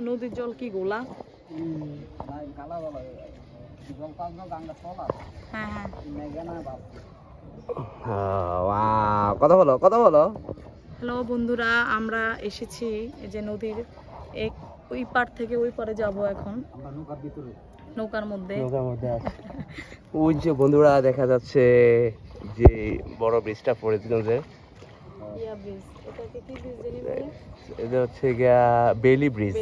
নদীর জল কি গোলা? কথা বলো, কথা বলো। হ্যালো বন্ধুরা, আমরা এসেছি এই যে নদীর এক ওই পার থেকে ওই পারে যাব এখন। নৌকার মধ্যে ওই যে বন্ধুরা দেখা যাচ্ছে যে বড় ব্রিজটা পড়েছিল যে এটা হচ্ছে গিয়া বেলি ব্রিজ।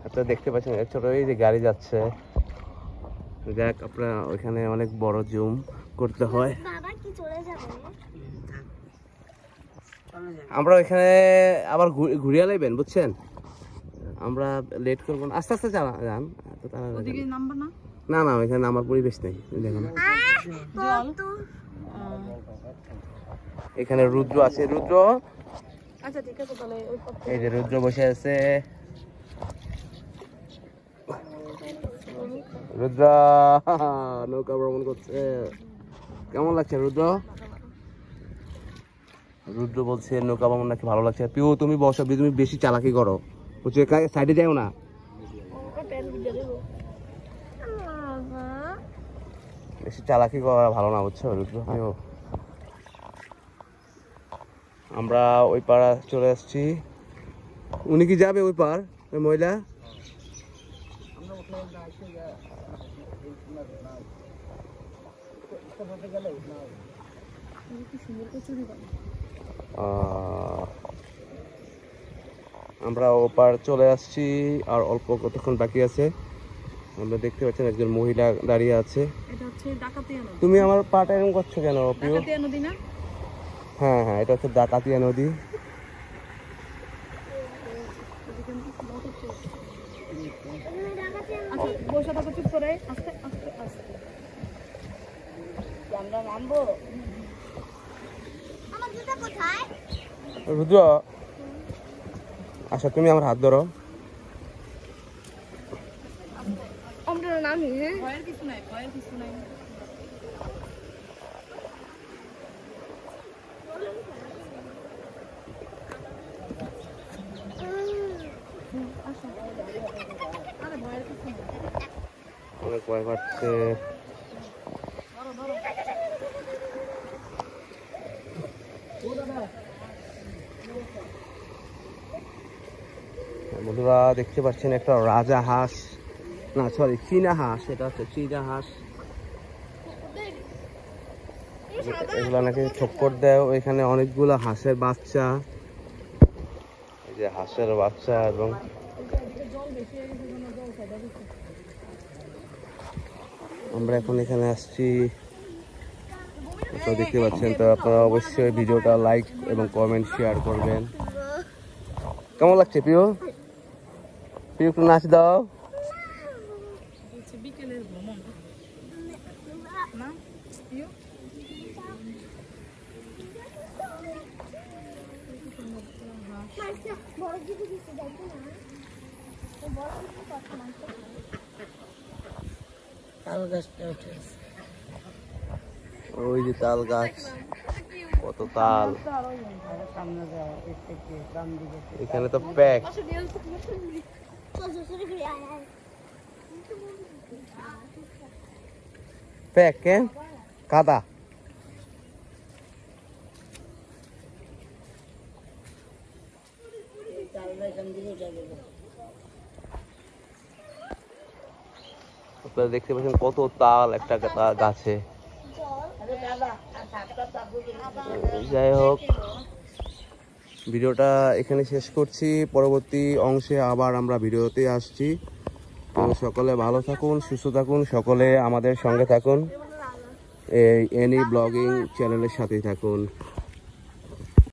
আপনারা দেখতে পাচ্ছেন ছোট এই যে গাড়ি যাচ্ছে। দেখ আপনারা ওইখানে অনেক বড় জুম করতে হয়। আমরা ওইখানে আবার ঘুরিয়ে লাইবেন বুঝছেন। আমরা লেট করবো না, আস্তে আস্তে যান। না না ওইখানে আমার পরিবেশ নেই দেখুন। এখানে রুদ্র আছে, রুদ্র। আচ্ছা ঠিক আছে তাহলে এই যে রুদ্র বসে আছে। রুদ্র নৌকা ভ্রমণ করছে, কেমন লাগছে রুদ্র? রুদ্র বলছে নৌকা ভ্রমণ নাকি ভালো লাগছে। পিউ তুমি বসো, তুমি বেশি চালাকি করো বুঝছো, সাইডে যাও না। বেশি চালাকি করা ভালো না বুঝছো রুদ্র। আমরা ওই পাড়া চলে আসছি। উনি কি যাবে ওই পার, ওই মহিলা? আমরা ওপার চলে আসছি, আর অল্প কতক্ষণ বাকি আছে। আমরা দেখতে পাচ্ছেন একজন মহিলা দাঁড়িয়ে আছে। তুমি আমার পাটা এরকম করছো কেন? হ্যাঁ হ্যাঁ, এটা হচ্ছে ডাকাতিয়া নদী। রুদ্র আচ্ছা তুমি আমার হাত ধরো। অনেক ভয় পাচ্ছে। বন্ধুরা দেখতে পাচ্ছেন একটা রাজা হাঁস, না সরি চীনা হাঁস, এটা হচ্ছে চীনা হাঁস। এগুলো নাকি ঠক্কর দেয়। ওইখানে অনেকগুলো হাঁসের বাচ্চা, এই যে হাঁসের বাচ্চা। এবং আমরা এখন এখানে আসছি, আপনারা দেখতে পাচ্ছেন। তো আপনারা অবশ্যই ভিডিওটা লাইক এবং কমেন্ট শেয়ার করবেন। কেমন লাগছে প্রিয়? প্রিয় একটু নাচ দাও। বিকেলের ভ্রমণ না প্রিয়? ওই যে তাল গাছ, কত তাল। এখানে তো প্যাক। প্যাক কেন কাদা? আপনারা দেখতে পাচ্ছেন কত তাল একটা গাছে। যাই হোক, ভিডিওটা এখানে শেষ করছি। পরবর্তী অংশে আবার আমরা ভিডিওতে আসছি। তো সকলে ভালো থাকুন, সুস্থ থাকুন, সকলে আমাদের সঙ্গে থাকুন, এই এনি ব্লগিং চ্যানেলের সাথেই থাকুন।